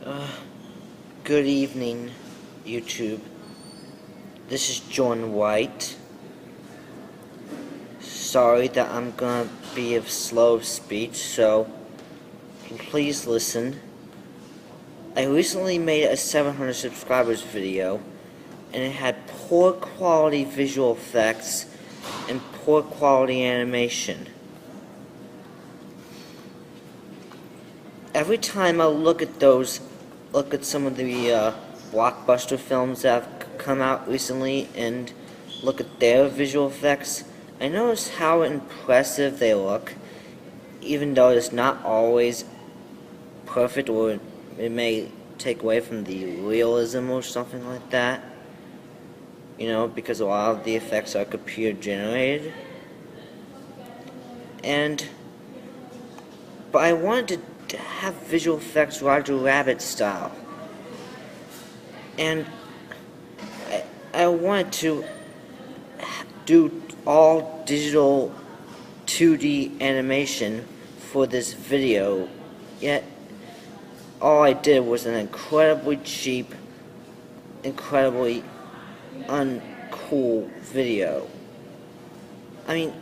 Uh, Good evening, YouTube. This is John White. Sorry that I'm gonna be of slow speech, so please listen. I recently made a 700 subscribers video, and it had poor quality visual effects and poor quality animation. Every time I look at some of the blockbuster films that have come out recently and look at their visual effects, I notice how impressive they look, even though it's not always perfect, or it may take away from the realism or something like that. You know, because a lot of the effects are computer generated. But I wanted to have visual effects Roger Rabbit style. And I wanted to do all digital 2D animation for this video, yet all I did was an incredibly cheap, incredibly uncool video. I mean,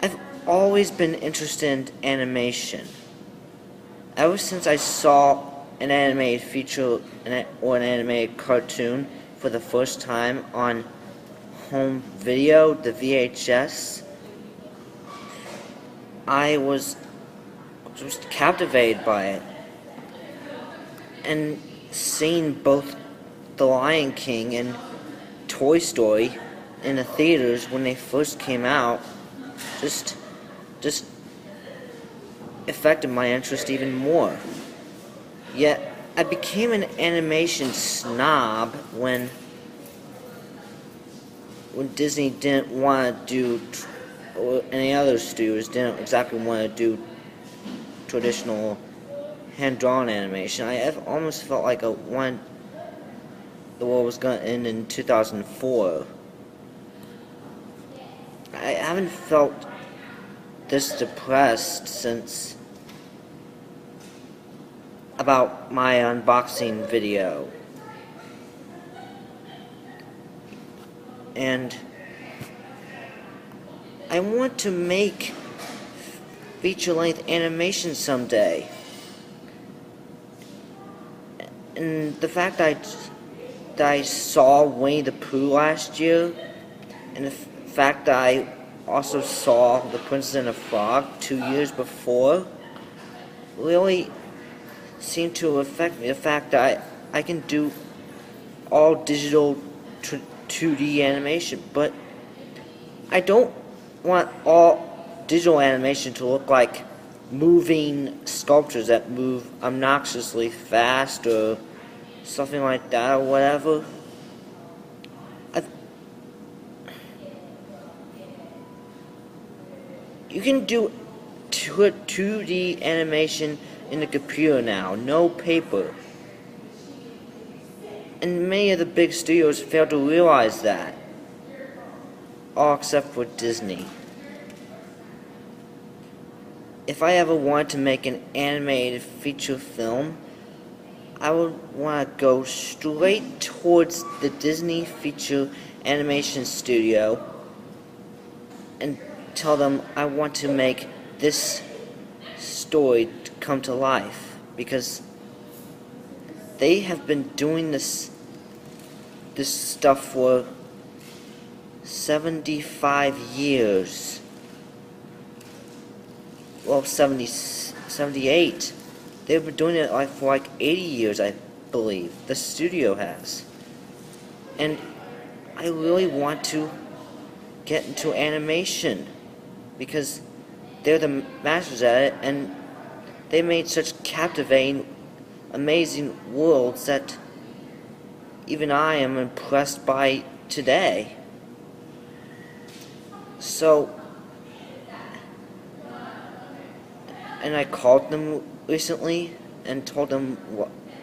I've always been interested in animation. Ever since I saw an animated feature or an animated cartoon for the first time on home video, the VHS, I was just captivated by it. And seeing both The Lion King and Toy Story in the theaters when they first came out just affected my interest even more. Yet I became an animation snob when Disney didn't want to do, or any other studios didn't exactly want to do traditional hand-drawn animation. I almost felt like the world was going to end in 2004. I haven't felt this depressed since about my unboxing video. And I want to make feature-length animation someday. And the fact that I saw Winnie the Pooh last year, and the fact that I also saw The Princess and the Frog 2 years before, really seemed to affect me. The fact that I can do all digital 2D animation, but I don't want all digital animation to look like moving sculptures that move obnoxiously fast or something like that or whatever. You can do 2D animation in the computer now, no paper. And many of the big studios fail to realize that. All except for Disney. If I ever wanted to make an animated feature film, I would want to go straight towards the Disney feature animation studio and tell them I want to make this story to come to life, because they have been doing this stuff for 75 years. Well, 78. They've been doing it for 80 years, I believe. The studio has. And I really want to get into animation, because they're the masters at it, and they made such captivating, amazing worlds that even I am impressed by today. So, and I called them recently and told them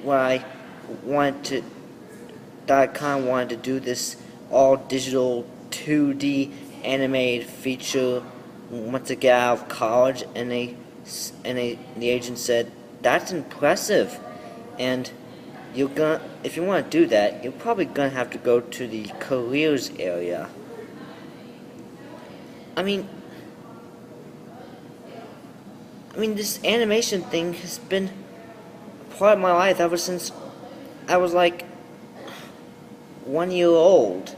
what I wanted to, that I kind of wanted to do this all digital 2D animated feature once I get out of college, and they And the agent said, "That's impressive, and if you want to do that, you're probably gonna have to go to the careers area." I mean, this animation thing has been part of my life ever since I was like 1 year old.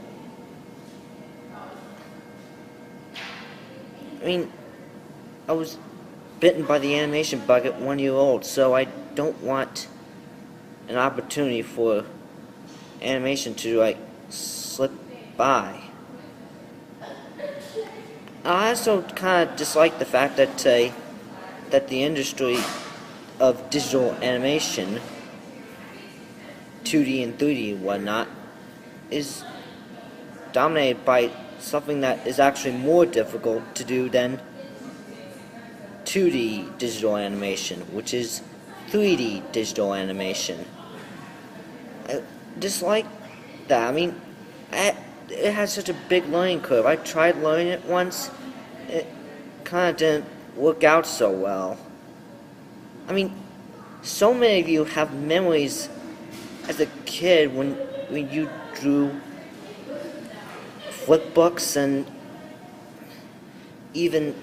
I was bitten by the animation bug at 1 year old, so I don't want an opportunity for animation to like slip by. I also kind of dislike the fact that that the industry of digital animation, 2D and 3D and whatnot, is dominated by something that is actually more difficult to do than 2D digital animation, which is 3D digital animation. I dislike that. It has such a big learning curve. I tried learning it once. It kind of didn't work out so well. So many of you have memories as a kid when you drew flip books and even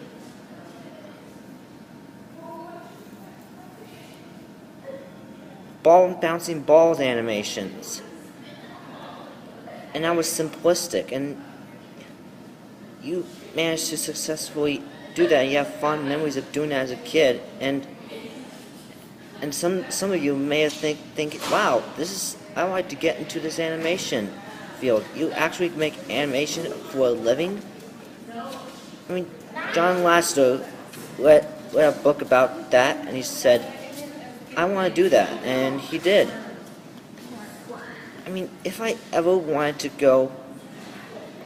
bouncing balls animations. And that was simplistic, and you managed to successfully do that. You have fond memories of doing that as a kid, and some of you may think, wow, I like to get into this animation field. You actually make animation for a living? John Lasseter read a book about that, and he said, I want to do that, and he did. If I ever wanted to go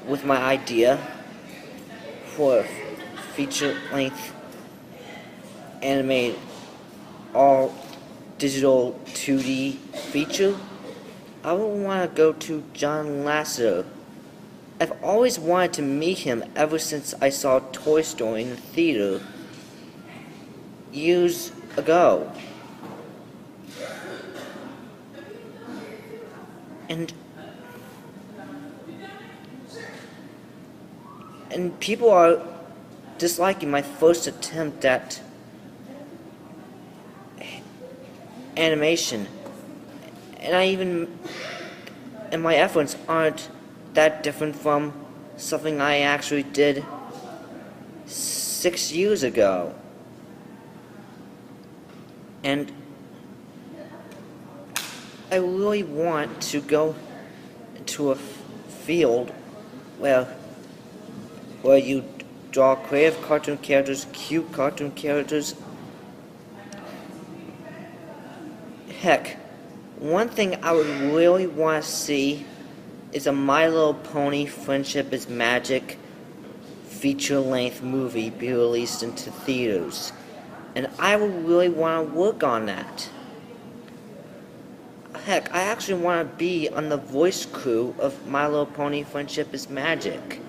with my idea for a feature-length animated all digital 2D feature, I would want to go to John Lasseter. I've always wanted to meet him ever since I saw Toy Story in the theater years ago. And people are disliking my first attempt at animation, and my efforts aren't that different from something I actually did 6 years ago. And I really want to go into a field where you draw creative cartoon characters, cute cartoon characters. Heck, one thing I would really want to see is a My Little Pony Friendship is Magic feature-length movie be released into theaters. And I would really want to work on that. Heck, I actually want to be on the voice crew of My Little Pony Friendship is Magic.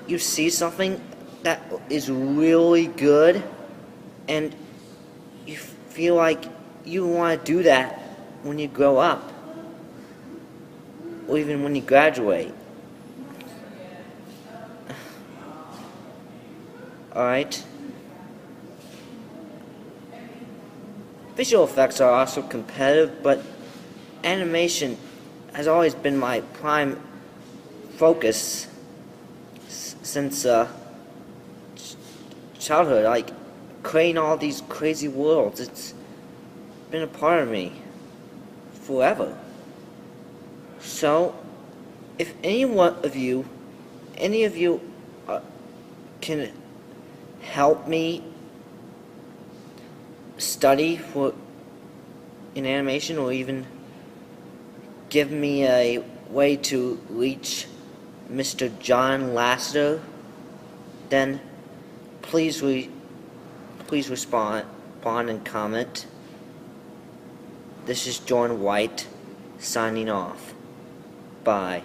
You see something that is really good, and you feel like you want to do that when you grow up, or even when you graduate. Alright? Visual effects are also competitive, but animation has always been my prime focus since childhood. Like, creating all these crazy worlds, it's been a part of me forever. So, if any of you can help me study in animation, or even give me a way to reach Mr. John Lasseter, then please respond and comment. This is Jordan White, signing off. Bye.